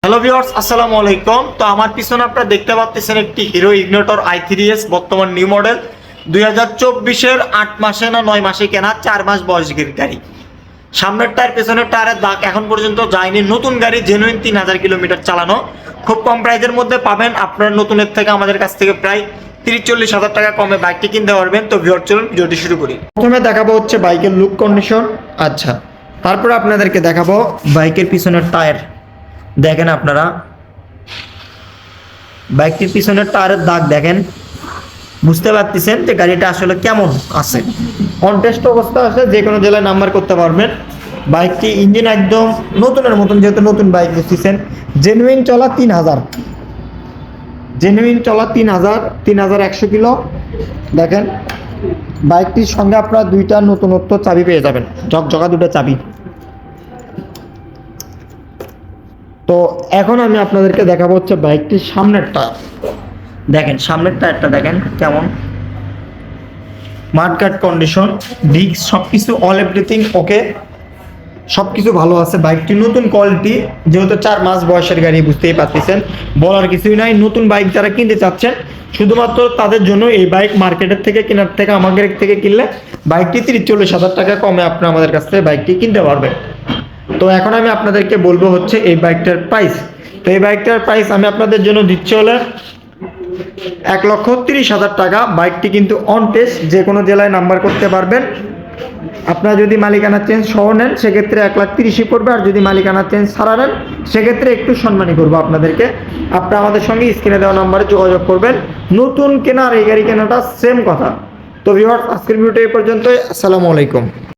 Hello viewers, আসসালামু আলাইকুম। তো আমার পিছনে আপনারা দেখতে পাচ্ছেন একটি হিরো ইগনিটর i3s বর্তমান নিউ মডেল 2024-এর 8 মাসে না 9 মাসে কেনা, 4 মাস বয়সের গাড়ি। সামনের টায়ার পেছনের টায়ারের দাগ এখন পর্যন্ত যায়নি। নতুন গাড়ি, জেনুইন 3000 কিলোমিটার চালানো, খুব কম প্রাইসের মধ্যে পাবেন। আপনারা নতুনের থেকে আমাদের কাছ থেকে প্রায় 30-40 হাজার টাকা কমে বাইকটি কিনতে পারবেন। তো ভিউয়ার, চলুন ভিডিওটি শুরু করি। প্রথমে দেখাবো হচ্ছে বাইকের লুক কন্ডিশন। আচ্ছা, তারপর আপনাদেরকে দেখাবো বাইকের পিছনের টায়ার। দেখেন আপনারা বাইকটির পিছনের টায়ারের দাগ দেখেন, বুঝতে পারতেছেন যে গাড়িটা আসলে কেমন আছে। কনটেস্ট অবস্থা আছে, যে কোনো জেলায় নাম্বার করতে পারবেন। বাইকটি ইঞ্জিন একদম নতুনের মতন, যেহেতু নতুন বাইক দেখতেছেন। জেনুইন চলা 3000, জেনুইন চলা 3100 কিলো। দেখেন বাইকটির সঙ্গে আপনারা দুইটা নতুনত্ব চাবি পেয়ে যাবেন, ঝকঝকা দুটো চাবি। তো এখন আমি আপনাদেরকে দেখাবো হচ্ছে বাইকটির সামনের টায়ার। দেখেন সামনের টায়ারটা দেখেন কেমন, মাডগার্ড কন্ডিশন, ডিস্ক সবকিছু অল এভরিথিং ওকে, সবকিছু ভালো আছে। বাইকটি নতুন কোয়ালিটি, যেহেতু 4 মাস বয়সের গাড়ি, বুঝতেই পারতেছেন, বলার কিছুই নাই। নতুন বাইক যারা কিনতে চাচ্ছেন শুধুমাত্র তাদের জন্য এই বাইক। মার্কেটের থেকে কেনার থেকে আমাদের থেকে কিনলে বাইকটি 30-40 হাজার টাকা কমে আপনি আমাদের কাছ থেকে বাইকটি কিনতে পারবেন। তো এখন আমি আপনাদেরকে বলবো হচ্ছে এই বাইকটার প্রাইস। তো এই বাইকটার প্রাইস আমি আপনাদের জন্য দিচ্ছি হলে 1,30,000 টাকা। বাইকটি কিন্তু অন টেস্ট, যে কোনো জেলায় নাম্বার করতে পারবেন। আপনারা যদি মালিকানা চেঞ্জ সহ নেন সেক্ষেত্রে 1,30,000 পড়বে, আর যদি মালিকানা চেঞ্জ ছাড়া নেন সেক্ষেত্রে একটু সম্মানী করবো আপনাদেরকে। আপনারা আমাদের সঙ্গে স্ক্রিনে দেওয়া নাম্বারে যোগাযোগ করবেন। নতুন কেনা আর এই গাড়ি কেনাটা সেম কথা। তো ভিউয়ার্স, আজকের ভিডিওটা এই পর্যন্তই। আসসালামু আলাইকুম।